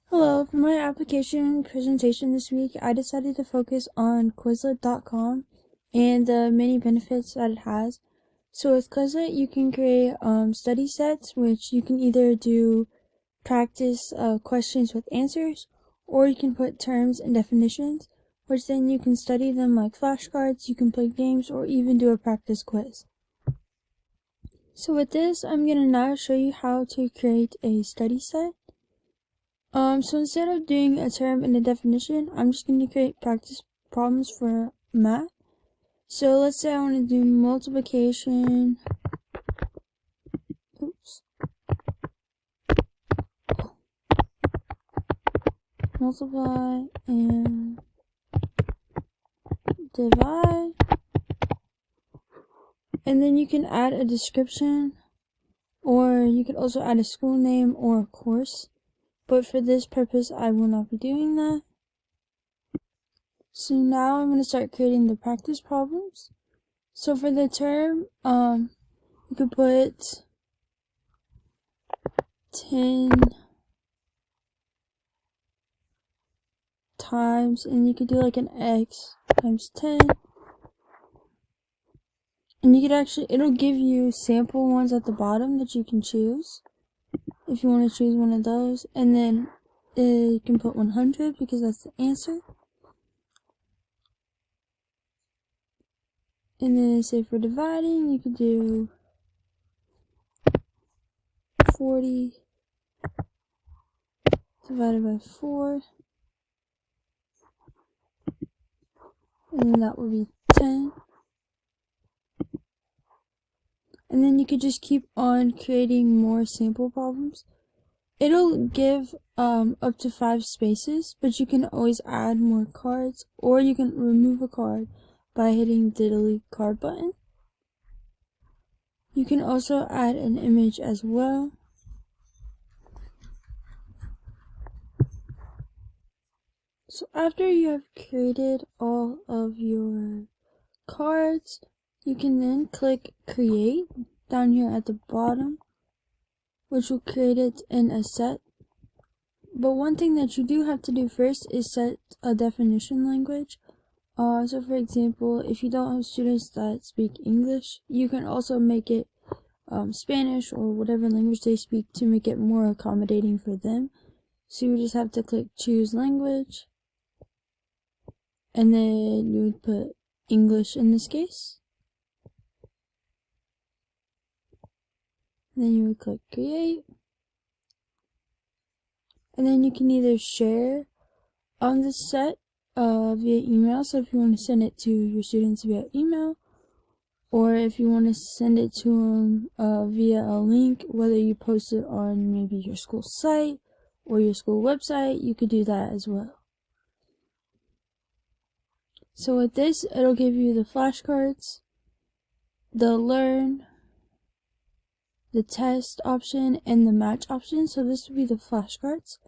Hello, for my application presentation this week, I decided to focus on quizlet.com and the many benefits that it has. So with Quizlet, you can create study sets, which you can either do practice questions with answers, or you can put terms and definitions, which then you can study them like flashcards, you can play games, or even do a practice quiz. So with this, I'm going to now show you how to create a study set. So instead of doing a term and a definition, I'm just going to create practice problems for math. So let's say I want to do multiplication. Oops. Multiply and divide. And then you can add a description, or you could also add a school name or a course. But for this purpose, I will not be doing that. So now I'm going to start creating the practice problems. So for the term, you could put 10 times, and you could do like an x times 10. And you could actually, it'll give you sample ones at the bottom that you can choose if you want to choose one of those. And then you can put 100 because that's the answer. And then say for dividing, you could do 40 divided by 4. And then that would be 10. And then you could just keep on creating more sample problems. It'll give up to 5 spaces, but you can always add more cards, or you can remove a card by hitting the delete card button. You can also add an image as well. So after you have created all of your cards, you can then click create down here at the bottom, which will create it in a set. But one thing that you do have to do first is set a definition language. So for example, if you don't have students that speak English, you can also make it Spanish or whatever language they speak to make it more accommodating for them. So you just have to click choose language, and then you would put English in this case. And then you would click create. And then you can either share on this set via email, so if you want to send it to your students via email, or if you want to send it to them via a link, whether you post it on maybe your school site or your school website, you could do that as well. So with this, it'll give you the flashcards, the learn, the test option, and the match option. So this would be the flashcards.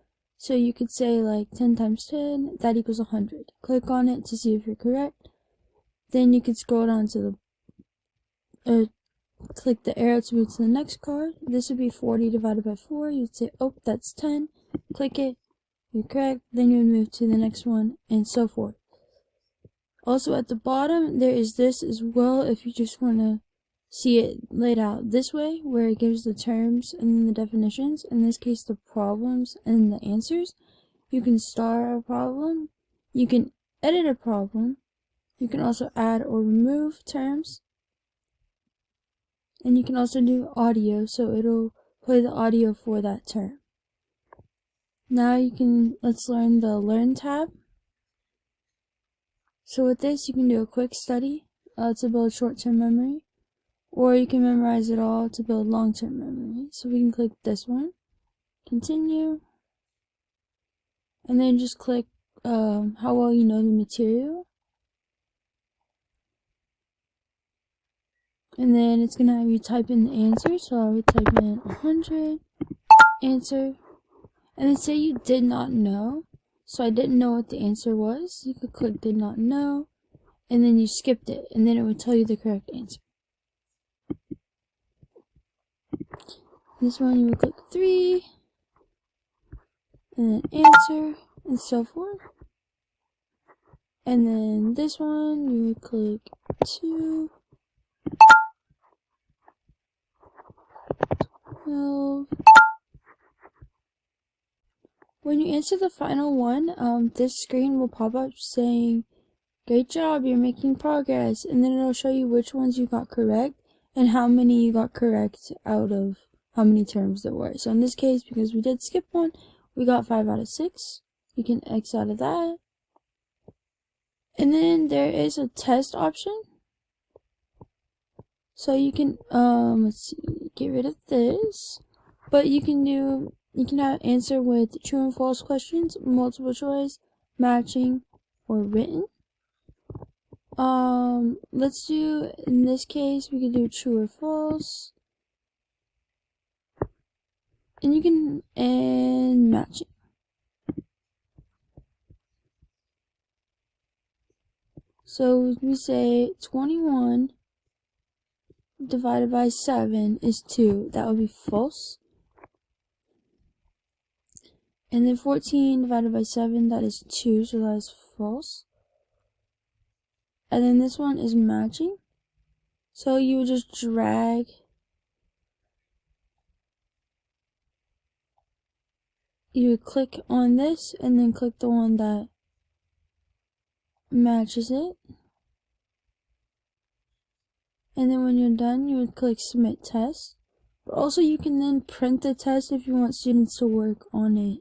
So you could say like 10 times 10, that equals 100. Click on it to see if you're correct. Then you could scroll down to the, click the arrow to move to the next card. This would be 40 divided by 4. You'd say, oh, that's 10. Click it, you're correct. Then you would move to the next one, and so forth. Also at the bottom, there is this as well if you just want to see it laid out this way, where it gives the terms and then the definitions, in this case the problems and the answers. You can star a problem, you can edit a problem, you can also add or remove terms, and you can also do audio, so it'll play the audio for that term. Now let's learn the Learn tab. So with this, you can do a quick study to build short-term memory, or you can memorize it all to build long-term memory. So we can click this one, continue, and then just click how well you know the material. And then it's going to have you type in the answer, so I would type in 100, answer, and then say you did not know. So I didn't know what the answer was. You could click did not know, and then you skipped it, and then it would tell you the correct answer. This one you would click 3, and then answer, and so forth. And then this one, you would click 2, 12. When you answer the final one, this screen will pop up saying, "Great job, you're making progress," and then it'll show you which ones you got correct and how many you got correct out of how many terms there were. So in this case, because we did skip one, we got 5 out of 6. You can X out of that. And then there is a test option. So you can, let's see, get rid of this. But you can answer with true and false questions, multiple choice, matching, or written. Let's do, in this case, we can do true or false. And you can, and matching. So we say 21 divided by 7 is 2. That would be false. And then 14 divided by 7, that is 2, so that is false. And then this one is matching. So you would just drag you would click on this and then click the one that matches it. And then when you're done, you would click submit test. But also you can then print the test if you want students to work on it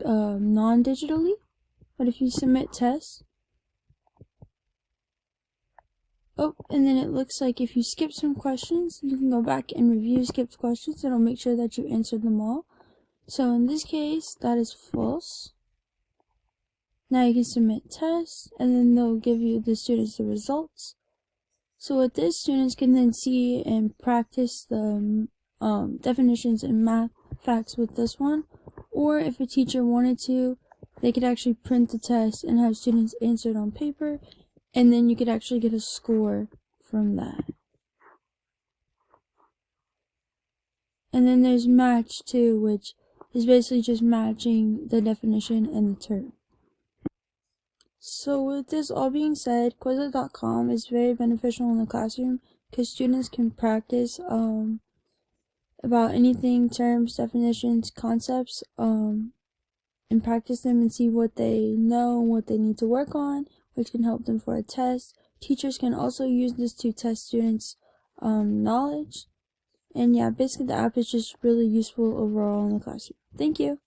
non-digitally. But if you submit test, and then it looks like if you skip some questions, you can go back and review skipped questions. It'll make sure that you answered them all. So in this case, that is false. Now you can submit tests, and then they'll give you the students the results. So with this, students can then see and practice the definitions and math facts with this one. Or if a teacher wanted to, they could actually print the test and have students answer it on paper, and then you could actually get a score from that. And then there's match too, which is basically just matching the definition and the term. So with this all being said, quizlet.com is very beneficial in the classroom because students can practice about anything, terms, definitions, concepts, and practice them and see what they know and what they need to work on, which can help them for a test. Teachers can also use this to test students' knowledge. And yeah, basically the app is just really useful overall in the classroom. Thank you.